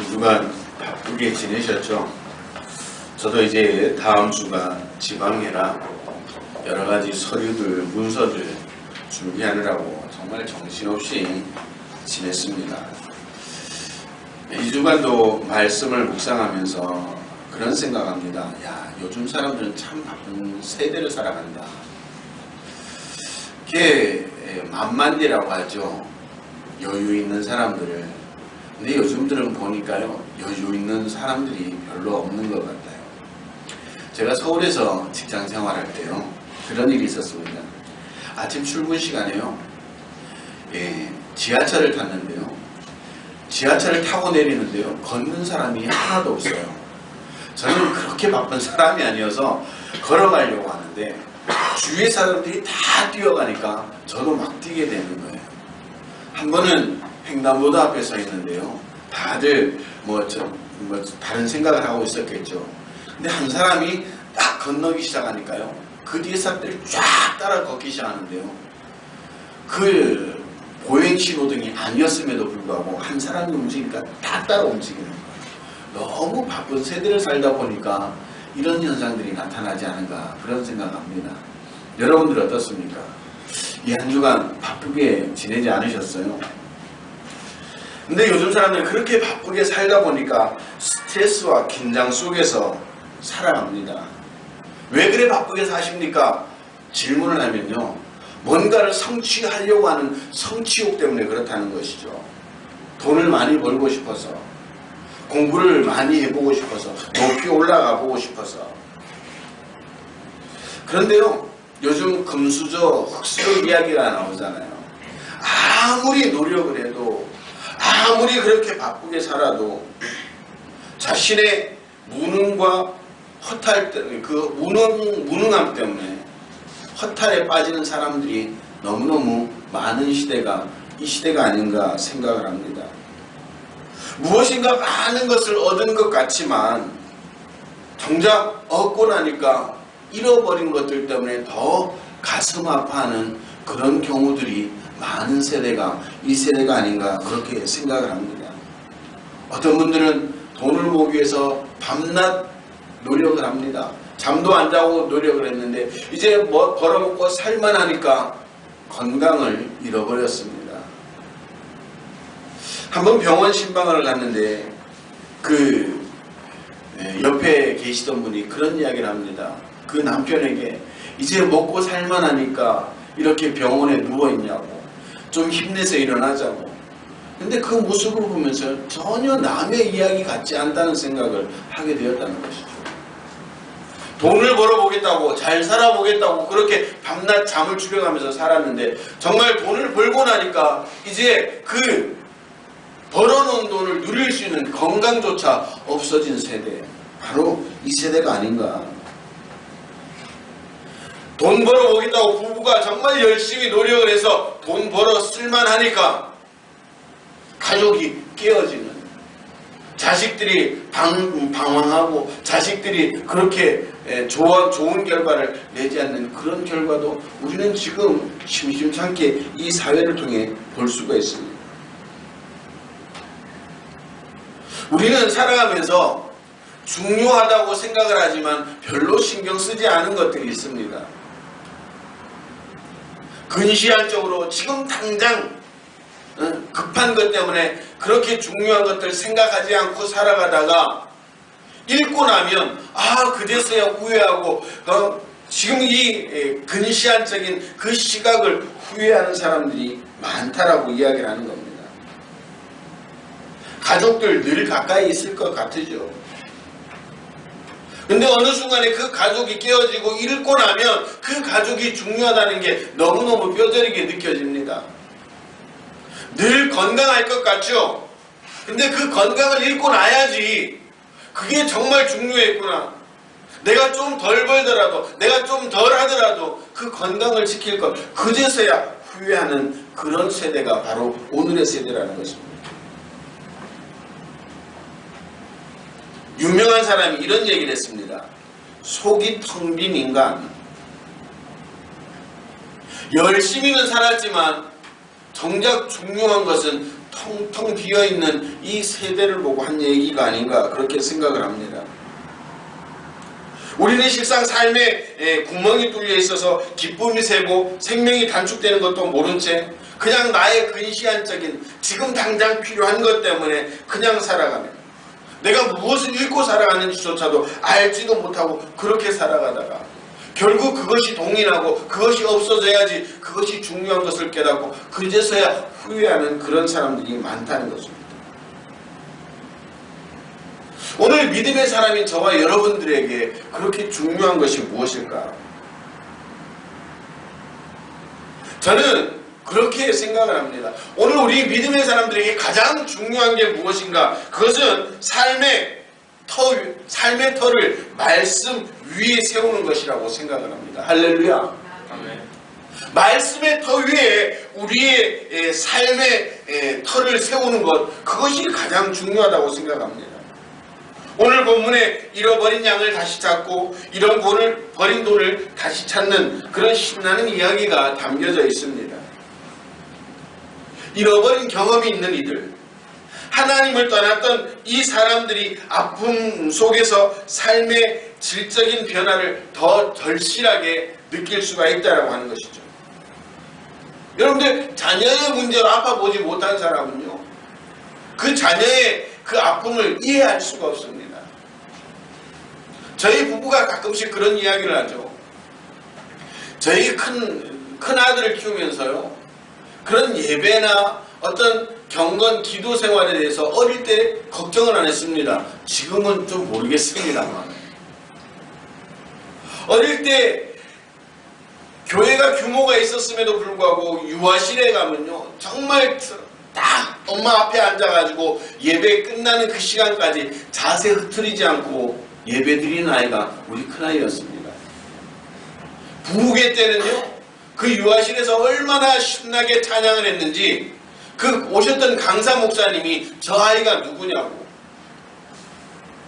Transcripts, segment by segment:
한 주간 바쁘게 지내셨죠? 저도 이제 다음 주가 지방이라 여러 가지 서류들, 문서들 준비하느라고 정말 정신없이 지냈습니다. 이 주간도 말씀을 묵상하면서 그런 생각합니다. 야, 요즘 사람들은 참 바쁜 세대를 살아간다. 그게 만만디라고 하죠. 여유 있는 사람들을. 근데 요즘들은 보니까요, 여유 있는 사람들이 별로 없는 것 같아요. 제가 서울에서 직장 생활할 때요, 그런 일이 있었습니다. 아침 출근 시간에요, 지하철을 탔는데요, 지하철을 타고 내리는데요, 걷는 사람이 하나도 없어요. 저는 그렇게 바쁜 사람이 아니어서 걸어가려고 하는데 주위의 사람들이 다 뛰어가니까 저도 막 뛰게 되는 거예요. 한 번은 횡단보도 앞에 서 있는데요, 다들 다른 생각을 하고 있었겠죠. 근데 한 사람이 딱 건너기 시작하니까요, 그 뒤에 사람들이 쫙 따라 걷기 시작하는데요, 그 보행 신호등이 아니었음에도 불구하고 한 사람이 움직이니까 다 따라 움직이는 거예요. 너무 바쁜 세대를 살다 보니까 이런 현상들이 나타나지 않은가, 그런 생각합니다. 여러분들 어떻습니까? 이 한 주간 바쁘게 지내지 않으셨어요? 근데 요즘 사람들은 그렇게 바쁘게 살다 보니까 스트레스와 긴장 속에서 살아갑니다. 왜 그래 바쁘게 사십니까? 질문을 하면요, 뭔가를 성취하려고 하는 성취욕 때문에 그렇다는 것이죠. 돈을 많이 벌고 싶어서, 공부를 많이 해보고 싶어서, 높이 올라가 보고 싶어서. 그런데요, 요즘 금수저, 흙수저 이야기가 나오잖아요. 아무리 노력을 해도, 아무리 그렇게 바쁘게 살아도 자신의 무능과 허탈 때문에, 그 무능함 때문에 허탈에 빠지는 사람들이 너무너무 많은 시대가 이 시대가 아닌가 생각을 합니다. 무엇인가 많은 것을 얻은 것 같지만 정작 얻고 나니까 잃어버린 것들 때문에 더 가슴 아파하는 그런 경우들이 많은 세대가 이 세대가 아닌가 그렇게 생각을 합니다. 어떤 분들은 돈을 모으기 위해서 밤낮 노력을 합니다. 잠도 안 자고 노력을 했는데 이제 뭐 벌어먹고 살만 하니까 건강을 잃어버렸습니다. 한번 병원 신방을 갔는데 그 옆에 계시던 분이 그런 이야기를 합니다. 그 남편에게 이제 먹고 살만 하니까 이렇게 병원에 누워있냐고, 좀 힘내서 일어나자고. 근데 그 모습을 보면서 전혀 남의 이야기 같지 않다는 생각을 하게 되었다는 것이죠. 돈을 벌어보겠다고, 잘 살아보겠다고 그렇게 밤낮 잠을 줄여가면서 살았는데 정말 돈을 벌고 나니까 이제 그 벌어놓은 돈을 누릴 수 있는 건강조차 없어진 세대, 바로 이 세대가 아닌가. 돈 벌어보겠다고 부부가 정말 열심히 노력을 해서 돈 벌어 쓸만하니까 가족이 깨어지는, 자식들이 방황하고 자식들이 그렇게 좋은 결과를 내지 않는 그런 결과도 우리는 지금 심심찮게 이 사회를 통해 볼 수가 있습니다. 우리는 살아가면서 중요하다고 생각을 하지만 별로 신경 쓰지 않은 것들이 있습니다. 근시안적으로 지금 당장 급한 것 때문에 그렇게 중요한 것들 생각하지 않고 살아가다가 잃고 나면 그제서야 후회하고 지금 이 근시안적인 그 시각을 후회하는 사람들이 많다라고 이야기를 하는 겁니다. 가족들 늘 가까이 있을 것 같으죠. 근데 어느 순간에 그 가족이 깨어지고 잃고 나면 그 가족이 중요하다는 게 너무너무 뼈저리게 느껴집니다. 늘 건강할 것 같죠? 근데 그 건강을 잃고 나야지 그게 정말 중요했구나. 내가 좀 덜 벌더라도, 내가 좀 덜 하더라도 그 건강을 지킬 것, 그제서야 후회하는 그런 세대가 바로 오늘의 세대라는 것입니다. 유명한 사람이 이런 얘기를 했습니다. 속이 텅 빈 인간. 열심히는 살았지만 정작 중요한 것은 텅텅 비어있는 이 세대를 보고 한 얘기가 아닌가 그렇게 생각을 합니다. 우리는 실상 삶에 구멍이 뚫려 있어서 기쁨이 새고 생명이 단축되는 것도 모른 채 그냥 나의 근시안적인 지금 당장 필요한 것 때문에 그냥 살아가는, 내가 무엇을 잃고 살아가는지조차도 알지도 못하고 그렇게 살아가다가 결국 그것이 동일하고 그것이 없어져야지 그것이 중요한 것을 깨닫고 그제서야 후회하는 그런 사람들이 많다는 것입니다. 오늘 믿음의 사람인 저와 여러분들에게 그렇게 중요한 것이 무엇일까? 저는 그렇게 생각을 합니다. 오늘 우리 믿음의 사람들에게 가장 중요한 게 무엇인가? 그것은 삶의 터를 말씀 위에 세우는 것이라고 생각을 합니다. 할렐루야. 아멘. 말씀의 터 위에 우리의 삶의 터를 세우는 것, 그것이 가장 중요하다고 생각합니다. 오늘 본문에 잃어버린 양을 다시 찾고 잃어버린 돈을 다시 찾는 그런 신나는 이야기가 담겨져 있습니다. 잃어버린 경험이 있는 이들, 하나님을 떠났던 이 사람들이 아픔 속에서 삶의 질적인 변화를 더 절실하게 느낄 수가 있다고 하는 것이죠. 여러분들, 자녀의 문제로 아파보지 못한 사람은요, 그 자녀의 그 아픔을 이해할 수가 없습니다. 저희 부부가 가끔씩 그런 이야기를 하죠. 저희 큰 아들을 키우면서요, 그런 예배나 어떤 경건 기도 생활에 대해서 어릴 때 걱정을 안 했습니다. 지금은 좀 모르겠습니다만, 어릴 때 교회가 규모가 있었음에도 불구하고 유아실에 가면요, 정말 딱 엄마 앞에 앉아가지고 예배 끝나는 그 시간까지 자세 흐트리지 않고 예배 드리는 아이가 우리 큰아이였습니다. 부흥회 때는요, 그 유아실에서 얼마나 신나게 찬양을 했는지 그 오셨던 강사 목사님이 저 아이가 누구냐고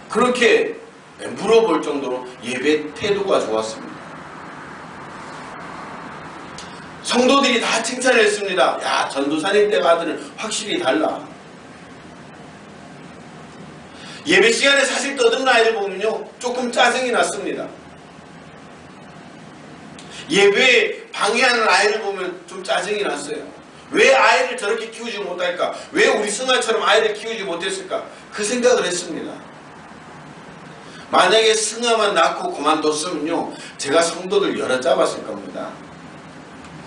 그렇게 물어볼 정도로 예배 태도가 좋았습니다. 성도들이 다 칭찬을 했습니다. 야, 전도사님 때 아들은 확실히 달라. 예배 시간에 사실 떠드는 아이들 보면요, 조금 짜증이 났습니다. 예배에 방해하는 아이를 보면 좀 짜증이 났어요. 왜 아이를 저렇게 키우지 못할까? 왜 우리 승아처럼 아이를 키우지 못했을까? 그 생각을 했습니다. 만약에 승아만 낳고 그만뒀으면요, 제가 성도들 여러 잡았을 겁니다.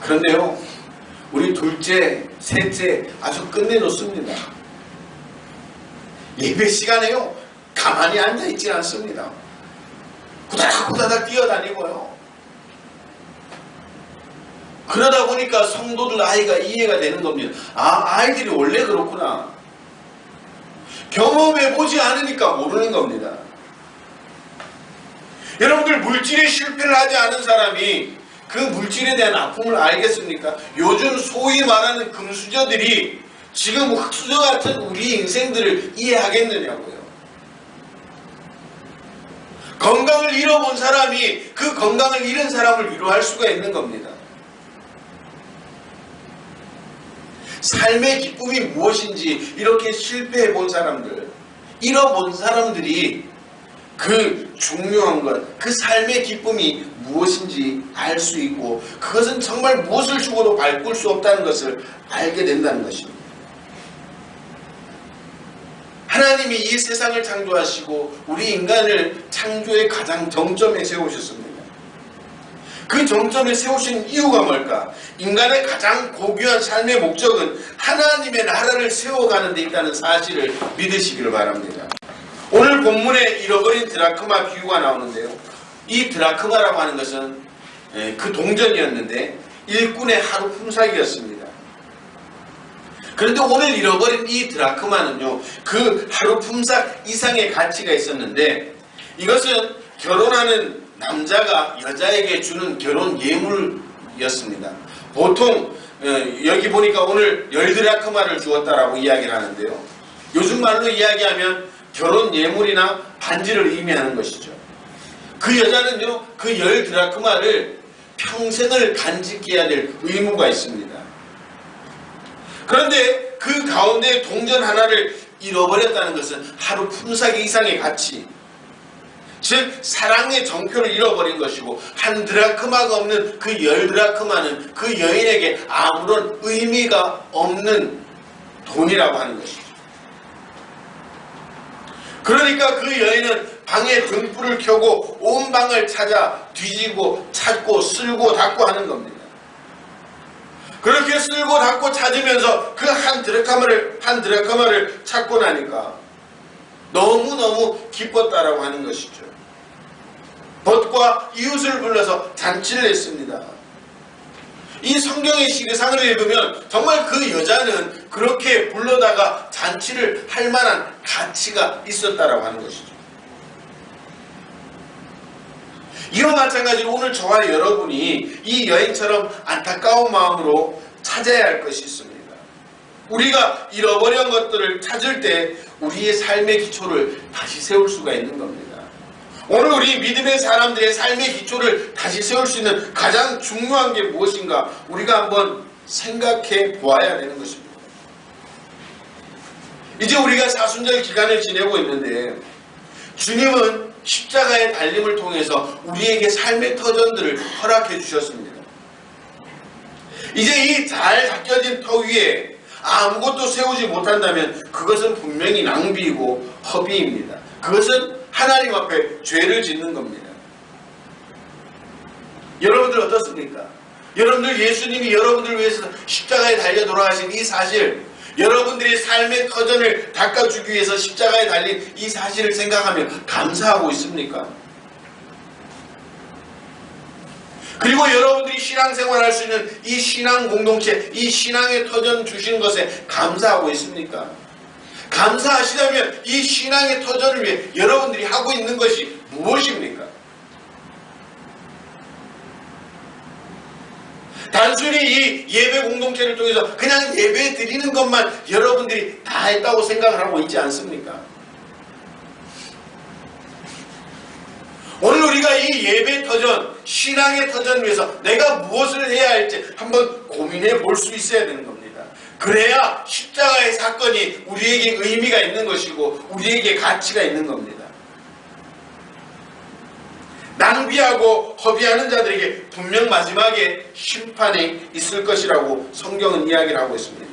그런데요, 우리 둘째, 셋째 아주 끝내놓습니다. 예배 시간에요, 가만히 앉아있지 않습니다. 후다닥 뛰어다니고요. 그러다 보니까 성도들 아이가 이해가 되는 겁니다. 아, 아이들이 원래 그렇구나. 경험해보지 않으니까 모르는 겁니다. 여러분들, 물질에 실패를 하지 않은 사람이 그 물질에 대한 아픔을 알겠습니까? 요즘 소위 말하는 금수저들이 지금 흙수저 같은 우리 인생들을 이해하겠느냐고요. 건강을 잃어본 사람이 그 건강을 잃은 사람을 위로할 수가 있는 겁니다. 삶의 기쁨이 무엇인지 이렇게 실패해 본 사람들, 잃어본 사람들이 그 중요한 것, 그 삶의 기쁨이 무엇인지 알 수 있고 그것은 정말 무엇을 주고도 바꿀 수 없다는 것을 알게 된다는 것입니다. 하나님이 이 세상을 창조하시고 우리 인간을 창조의 가장 정점에 세우셨습니다. 그 정점에 세우신 이유가 뭘까? 인간의 가장 고귀한 삶의 목적은 하나님의 나라를 세워가는 데 있다는 사실을 믿으시기를 바랍니다. 오늘 본문에 잃어버린 드라크마 비유가 나오는데요, 이 드라크마라고 하는 것은 그 동전이었는데 일꾼의 하루 품삯이었습니다. 그런데 오늘 잃어버린 이 드라크마는요, 그 하루 품삯 이상의 가치가 있었는데 이것은 결혼하는 남자가 여자에게 주는 결혼 예물이었습니다. 보통 여기 보니까 오늘 10드라크마를 주었다라고 이야기를 하는데요, 요즘 말로 이야기하면 결혼 예물이나 반지를 의미하는 것이죠. 그 여자는요, 그 10드라크마를 평생을 간직해야 될 의무가 있습니다. 그런데 그 가운데 동전 하나를 잃어버렸다는 것은 하루 품삯 이상의 가치, 즉 사랑의 정표를 잃어버린 것이고, 한 드라크마가 없는 그 10드라크마는 그 여인에게 아무런 의미가 없는 돈이라고 하는 것이죠. 그러니까 그 여인은 방에 등불을 켜고 온 방을 찾아 뒤지고 찾고 쓸고 닦고 하는 겁니다. 그렇게 쓸고 닦고 찾으면서 그 한 드라크마를 찾고 나니까 너무너무 기뻤다라고 하는 것이죠. 벗과 이웃을 불러서 잔치를 했습니다. 이 성경의 시대상을 읽으면 정말 그 여자는 그렇게 불러다가 잔치를 할 만한 가치가 있었다라고 하는 것이죠. 이와 마찬가지로 오늘 저와 여러분이 이 여인처럼 안타까운 마음으로 찾아야 할 것이 있습니다. 우리가 잃어버린 것들을 찾을 때 우리의 삶의 기초를 다시 세울 수가 있는 겁니다. 오늘 우리 믿음의 사람들의 삶의 기초를 다시 세울 수 있는 가장 중요한 게 무엇인가 우리가 한번 생각해 보아야 되는 것입니다. 이제 우리가 사순절 기간을 지내고 있는데 주님은 십자가의 달림을 통해서 우리에게 삶의 터전들을 허락해 주셨습니다. 이제 이 잘 닦여진 터 위에 아무것도 세우지 못한다면 그것은 분명히 낭비이고 허비입니다. 그것은 하나님 앞에 죄를 짓는 겁니다. 여러분들 어떻습니까? 여러분들 예수님이 여러분들을 위해서 십자가에 달려 돌아가신 이 사실, 여러분들의 삶의 터전을 닦아주기 위해서 십자가에 달린 이 사실을 생각하며 감사하고 있습니까? 그리고 여러분들이 신앙생활할 수 있는 이 신앙 공동체, 이 신앙의 터전 주신 것에 감사하고 있습니까? 감사하시다면 이 신앙의 터전을 위해 여러분들이 하고 있는 것이 무엇입니까? 단순히 이 예배 공동체를 통해서 그냥 예배 드리는 것만 여러분들이 다 했다고 생각을 하고 있지 않습니까? 오늘 우리가 이 예배 터전, 신앙의 터전 위해서 내가 무엇을 해야 할지 한번 고민해 볼 수 있어야 되는 겁니다. 그래야 십자가의 사건이 우리에게 의미가 있는 것이고 우리에게 가치가 있는 겁니다. 낭비하고 허비하는 자들에게 분명 마지막에 심판이 있을 것이라고 성경은 이야기를 하고 있습니다.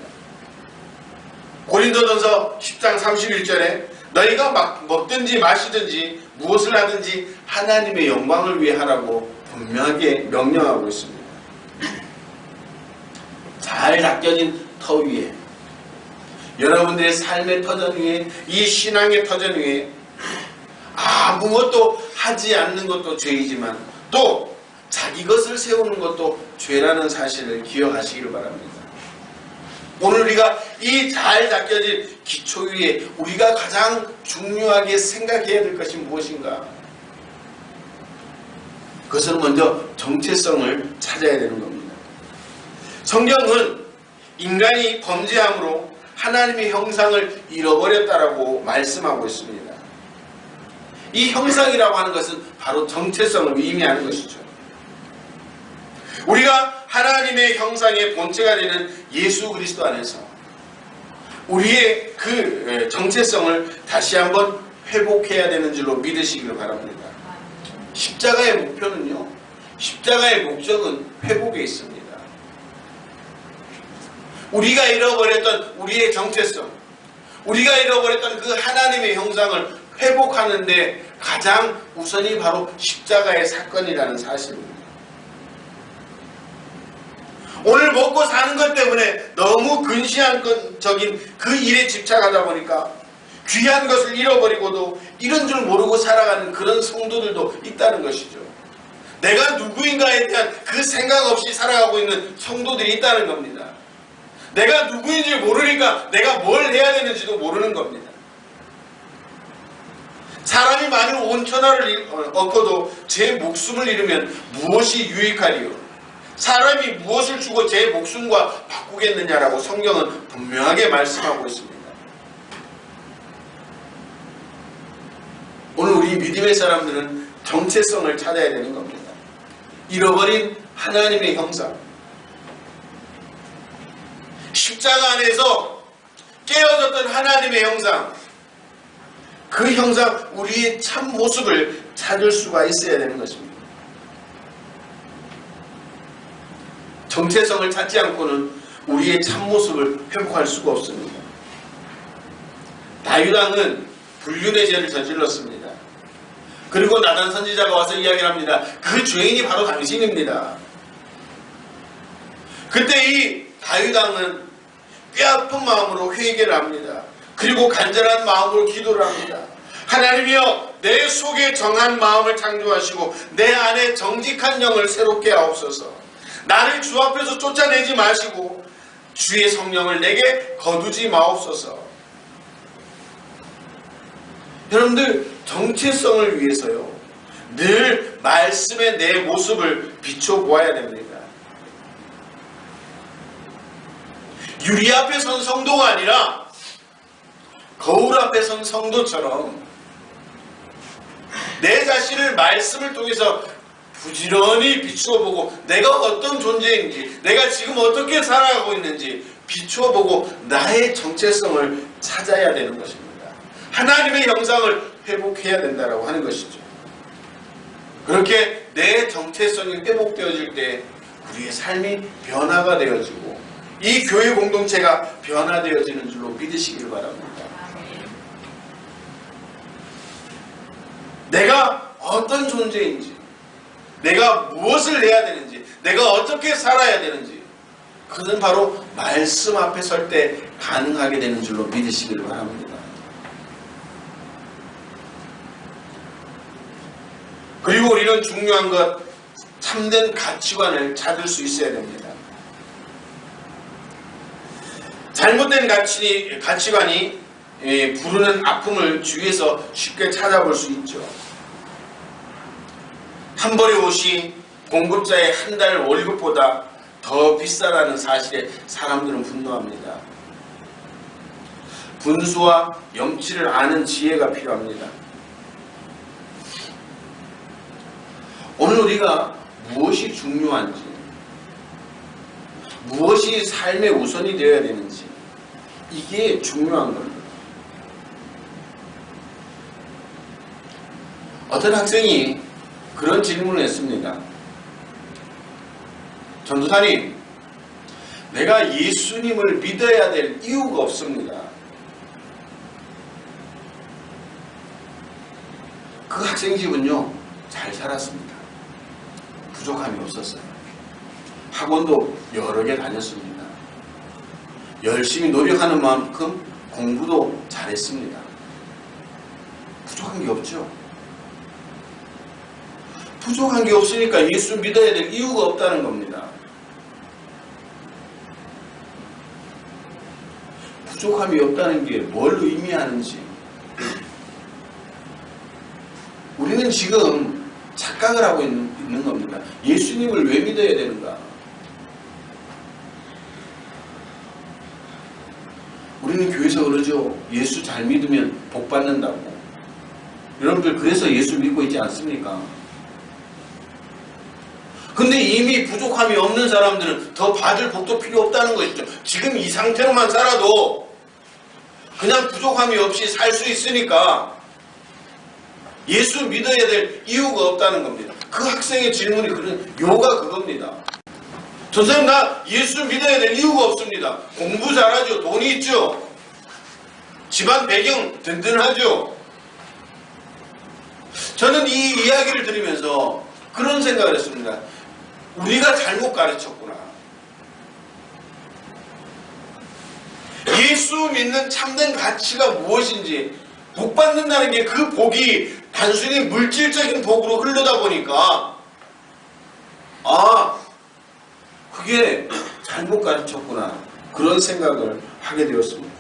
고린도전서 10장 31절에 너희가 먹든지 마시든지 무엇을 하든지 하나님의 영광을 위해 하라고 분명하게 명령하고 있습니다. 잘 닦여진 터 위에, 여러분들의 삶의 터전 위에, 이 신앙의 터전 위에 아무것도 하지 않는 것도 죄이지만 또 자기 것을 세우는 것도 죄라는 사실을 기억하시기를 바랍니다. 오늘 우리가 이 잘 닦여진 기초 위에 우리가 가장 중요하게 생각해야 될 것이 무엇인가? 그것은 먼저 정체성을 찾아야 되는 겁니다. 성경은 인간이 범죄함으로 하나님의 형상을 잃어버렸다라고 말씀하고 있습니다. 이 형상이라고 하는 것은 바로 정체성을 의미하는 것이죠. 우리가 하나님의 형상의 본체가 되는 예수 그리스도 안에서 우리의 그 정체성을 다시 한번 회복해야 되는 줄로 믿으시기를 바랍니다. 십자가의 목표는요, 십자가의 목적은 회복에 있습니다. 우리가 잃어버렸던 우리의 정체성, 우리가 잃어버렸던 그 하나님의 형상을 회복하는데 가장 우선이 바로 십자가의 사건이라는 사실입니다. 오늘 먹고 사는 것 때문에 너무 근시안적인 그 일에 집착하다 보니까 귀한 것을 잃어버리고도 이런 줄 모르고 살아가는 그런 성도들도 있다는 것이죠. 내가 누구인가에 대한 그 생각 없이 살아가고 있는 성도들이 있다는 겁니다. 내가 누구인지 모르니까 내가 뭘 해야 되는지도 모르는 겁니다. 사람이 만일 온천하를 얻고도 제 목숨을 잃으면 무엇이 유익하리요? 사람이 무엇을 주고 제 목숨과 바꾸겠느냐라고 성경은 분명하게 말씀하고 있습니다. 오늘 우리 믿음의 사람들은 정체성을 찾아야 되는 겁니다. 잃어버린 하나님의 형상, 십자가 안에서 깨어졌던 하나님의 형상, 그 형상, 우리의 참 모습을 찾을 수가 있어야 되는 것입니다. 정체성을 찾지 않고는 우리의 참 모습을 회복할 수가 없습니다. 다윗 왕은 불륜의 죄를 저질렀습니다. 그리고 나단 선지자가 와서 이야기를 합니다. 그 죄인이 바로 당신입니다. 그때 이 다윗 왕은 뼈아픈 마음으로 회개를 합니다. 그리고 간절한 마음으로 기도를 합니다. 하나님이여, 내 속에 정한 마음을 창조하시고 내 안에 정직한 영을 새롭게 하옵소서. 나를 주 앞에서 쫓아내지 마시고 주의 성령을 내게 거두지 마옵소서. 여러분들, 정체성을 위해서요, 늘 말씀의 내 모습을 비춰보아야 됩니다. 유리 앞에 선 성도가 아니라 거울 앞에 선 성도처럼 내 자신을 말씀을 통해서 부지런히 비추어보고 내가 어떤 존재인지, 내가 지금 어떻게 살아가고 있는지 비추어보고 나의 정체성을 찾아야 되는 것입니다. 하나님의 형상을 회복해야 된다고 하는 것이죠. 그렇게 내 정체성이 회복되어질 때 우리의 삶이 변화가 되어지고 이 교회 공동체가 변화되어지는 줄로 믿으시길 바랍니다. 내가 어떤 존재인지, 내가 무엇을 해야 되는지, 내가 어떻게 살아야 되는지, 그것은 바로 말씀 앞에 설 때 가능하게 되는 줄로 믿으시길 바랍니다. 그리고 우리는 중요한 것, 참된 가치관을 찾을 수 있어야 됩니다. 잘못된 가치관이 부르는 아픔을 주위에서 쉽게 찾아볼 수 있죠. 한 벌의 옷이 공급자의 한 달 월급보다 더 비싸다는 사실에 사람들은 분노합니다. 분수와 염치를 아는 지혜가 필요합니다. 오늘 우리가 무엇이 중요한지, 무엇이 삶의 우선이 되어야 되는지, 이게 중요한 겁니다. 어떤 학생이 그런 질문을 했습니다. 전도사님, 내가 예수님을 믿어야 될 이유가 없습니다. 그 학생 집은요, 잘 살았습니다. 부족함이 없었어요. 학원도 여러 개 다녔습니다. 열심히 노력하는 만큼 공부도 잘했습니다. 부족한 게 없죠. 부족한 게 없으니까 예수 믿어야 될 이유가 없다는 겁니다. 부족함이 없다는 게 뭘 의미하는지, 우리는 지금 착각을 하고 있는 겁니다. 예수님을 왜 믿어야 되는가? 우리는 교회에서 그러죠. 예수 잘 믿으면 복 받는다고. 여러분들 그래서 예수 믿고 있지 않습니까? 근데 이미 부족함이 없는 사람들은 더 받을 복도 필요 없다는 것이죠. 지금 이 상태로만 살아도 그냥 부족함이 없이 살 수 있으니까 예수 믿어야 될 이유가 없다는 겁니다. 그 학생의 질문이 요가 그겁니다. 선생님, 나 예수 믿어야 될 이유가 없습니다. 공부 잘하죠. 돈이 있죠. 집안 배경 든든하죠. 저는 이 이야기를 들으면서 그런 생각을 했습니다. 우리가 잘못 가르쳤구나. 예수 믿는 참된 가치가 무엇인지, 복 받는다는 게 그 복이 단순히 물질적인 복으로 흐르다 보니까 그게 잘못 가르쳤구나, 그런 생각을 하게 되었습니다.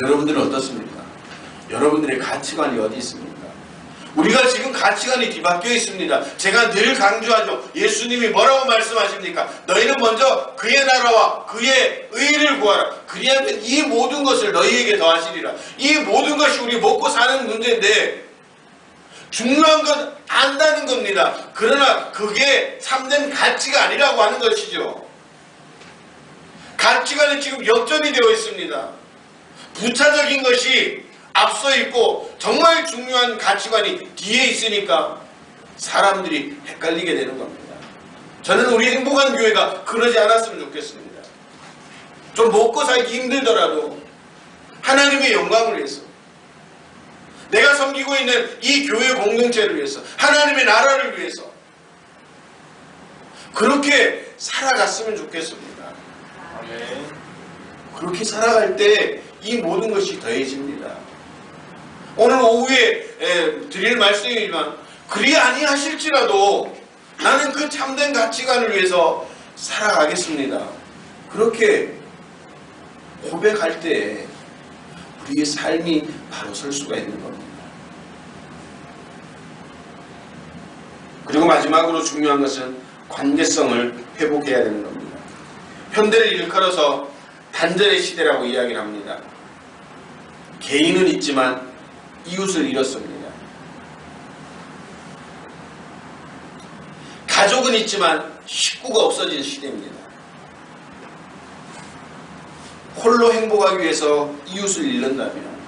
여러분들은 어떻습니까? 여러분들의 가치관이 어디 있습니까? 우리가 지금 가치관이 뒤바뀌어 있습니다. 제가 늘 강조하죠. 예수님이 뭐라고 말씀하십니까? 너희는 먼저 그의 나라와 그의 의를 구하라. 그리하면 이 모든 것을 너희에게 더하시리라. 이 모든 것이 우리 먹고 사는 문제인데 중요한 건 안다는 겁니다. 그러나 그게 참된 가치가 아니라고 하는 것이죠. 가치관은 지금 역전이 되어 있습니다. 부차적인 것이 앞서 있고 정말 중요한 가치관이 뒤에 있으니까 사람들이 헷갈리게 되는 겁니다. 저는 우리 행복한 교회가 그러지 않았으면 좋겠습니다. 좀 먹고 살기 힘들더라도 하나님의 영광을 위해서, 내가 섬기고 있는 이 교회 공동체를 위해서, 하나님의 나라를 위해서 그렇게 살아갔으면 좋겠습니다. 그렇게 살아갈 때 이 모든 것이 더해집니다. 오늘 오후에 드릴 말씀이지만 그리 아니하실지라도 나는 그 참된 가치관을 위해서 살아가겠습니다. 그렇게 고백할 때 우리의 삶이 바로 설 수가 있는 겁니다. 그리고 마지막으로 중요한 것은 관계성을 회복해야 되는 겁니다. 현대를 일컬어서 단절의 시대라고 이야기를 합니다. 개인은 있지만 이웃을 잃었습니다. 가족은 있지만 식구가 없어진 시대입니다. 홀로 행복하기 위해서 이웃을 잃는다면,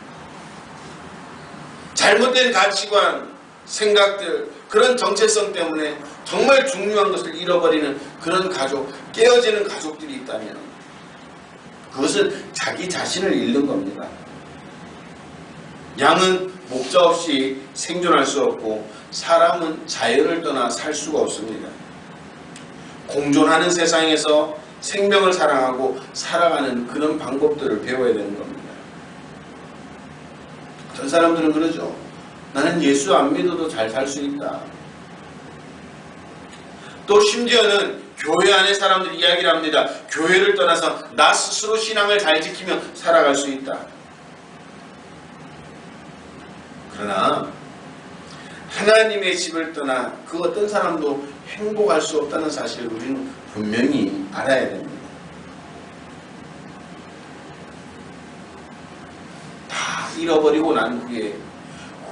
잘못된 가치관, 생각들, 그런 정체성 때문에 정말 중요한 것을 잃어버리는 그런 가족, 깨어지는 가족들이 있다면 그것은 자기 자신을 잃는 겁니다. 양은 목자 없이 생존할 수 없고 사람은 자연을 떠나 살 수가 없습니다. 공존하는 세상에서 생명을 사랑하고 살아가는 그런 방법들을 배워야 되는 겁니다. 어떤 사람들은 그러죠. 나는 예수 안 믿어도 잘 살 수 있다. 또 심지어는 교회 안에 사람들이 이야기를 합니다. 교회를 떠나서 나 스스로 신앙을 잘 지키며 살아갈 수 있다. 그러나 하나님의 집을 떠나 그 어떤 사람도 행복할 수 없다는 사실을 우리는 분명히 알아야 됩니다. 다 잃어버리고 난 후에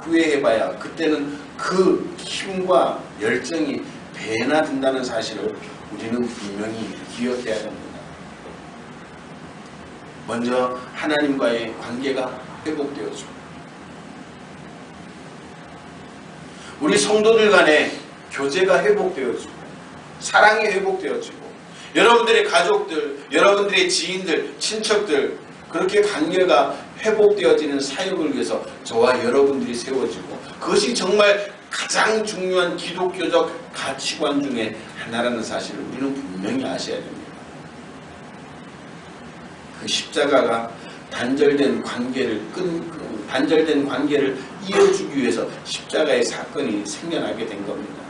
후회해봐야 그때는 그 힘과 열정이 배나 든다는 사실을 우리는 분명히 기억해야 됩니다. 먼저 하나님과의 관계가 회복되어지고, 우리 성도들 간의 교제가 회복되어지고, 사랑이 회복되어지고, 여러분들의 가족들, 여러분들의 지인들, 친척들, 그렇게 관계가 회복되어지는 사역을 위해서 저와 여러분들이 세워지고, 그것이 정말 가장 중요한 기독교적 가치관 중에 하나라는 사실을 우리는 분명히 아셔야 됩니다. 그 십자가가 단절된 관계를 이어주기 위해서 십자가의 사건이 생겨나게 된 겁니다.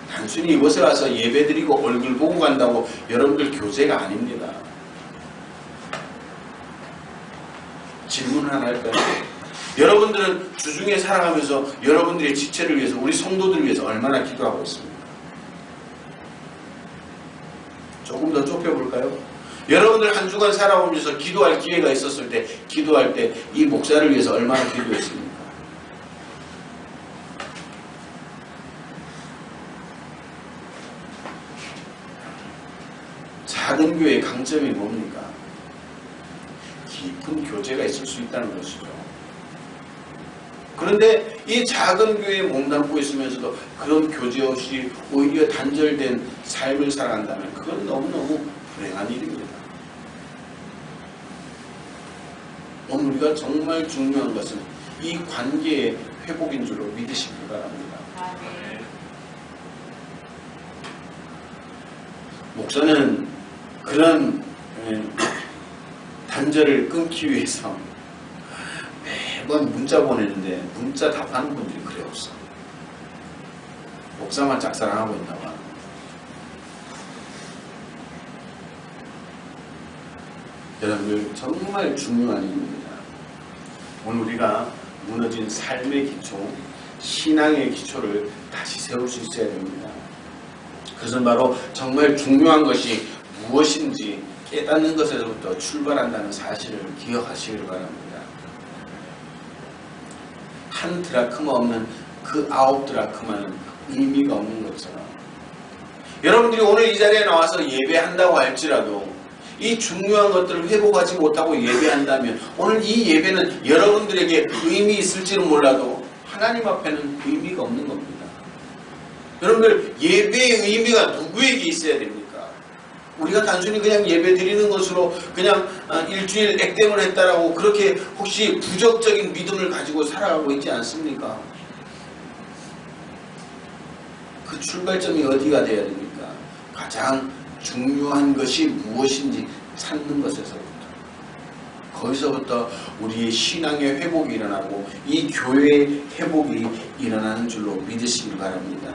단순히 이곳에 와서 예배드리고 얼굴 보고 간다고 여러분들 교제가 아닙니다. 질문 하나 할까요? 여러분들은 주중에 살아가면서 여러분들의 지체를 위해서, 우리 성도들을 위해서 얼마나 기도하고 있습니까? 조금 더 좁혀볼까요? 여러분들 한 주간 살아오면서 기도할 기회가 있었을 때, 기도할 때 이 목사를 위해서 얼마나 기도했습니까? 작은 교회의 강점이 뭡니까? 깊은 교제가 있을 수 있다는 것이죠. 그런데 이 작은 교회에 몸담고 있으면서도 그런 교제 없이 오히려 단절된 삶을 살아간다면 그건 너무너무 불행한 일입니다. 오늘 우리가 정말 중요한 것은 이 관계의 회복인 줄로 믿으시기 바랍니다. 목사는 그런 단절을 끊기 위해서 매번 문자 보내는데 문자 답하는 분들이 그래 없어. 목사만 짝사랑하고 있나 봐. 여러분들 정말 중요한 일입니다. 오늘 우리가 무너진 삶의 기초, 신앙의 기초를 다시 세울 수 있어야 됩니다. 그것은 바로 정말 중요한 것이 무엇인지 깨닫는 것에서부터 출발한다는 사실을 기억하시길 바랍니다. 한 드라크마 없는 그 9 드라크마는 의미가 없는 것처럼, 여러분들이 오늘 이 자리에 나와서 예배한다고 할지라도 이 중요한 것들을 회복하지 못하고 예배한다면 오늘 이 예배는 여러분들에게 의미 있을지는 몰라도 하나님 앞에는 의미가 없는 겁니다. 여러분들, 예배의 의미가 누구에게 있어야 됩니까? 우리가 단순히 그냥 예배 드리는 것으로 그냥 일주일 액땜을 했다라고 그렇게 혹시 부정적인 믿음을 가지고 살아가고 있지 않습니까? 그 출발점이 어디가 돼야 됩니까? 가장 중요한 것이 무엇인지 찾는 것에서부터, 거기서부터 우리의 신앙의 회복이 일어나고 이 교회의 회복이 일어나는 줄로 믿으시길 바랍니다.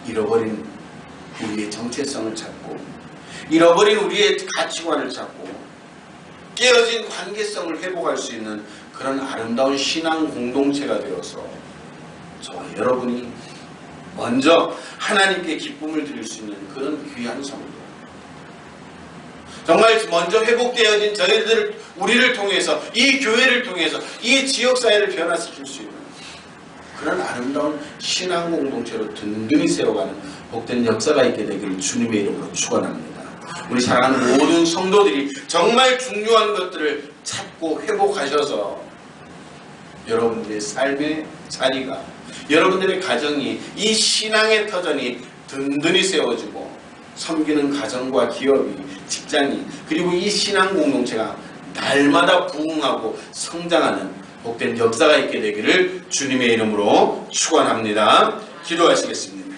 잃어버린 우리의 정체성을 찾고, 잃어버린 우리의 가치관을 찾고, 깨어진 관계성을 회복할 수 있는 그런 아름다운 신앙 공동체가 되어서 저와 여러분이 먼저 하나님께 기쁨을 드릴 수 있는 그런 귀한 성도, 정말 먼저 회복되어진 저희들, 우리를 통해서, 이 교회를 통해서 이 지역사회를 변화시킬 수 있는 그런 아름다운 신앙 공동체로 든든히 세워가는 복된 역사가 있게 되기를 주님의 이름으로 축원합니다. 우리 사랑하는 모든 성도들이 정말 중요한 것들을 찾고 회복하셔서 여러분들의 삶의 자리가, 여러분들의 가정이, 이 신앙의 터전이 든든히 세워지고 섬기는 가정과 기업이, 직장이, 그리고 이 신앙 공동체가 날마다 부흥하고 성장하는 복된 역사가 있게 되기를 주님의 이름으로 축원합니다. 기도하시겠습니다.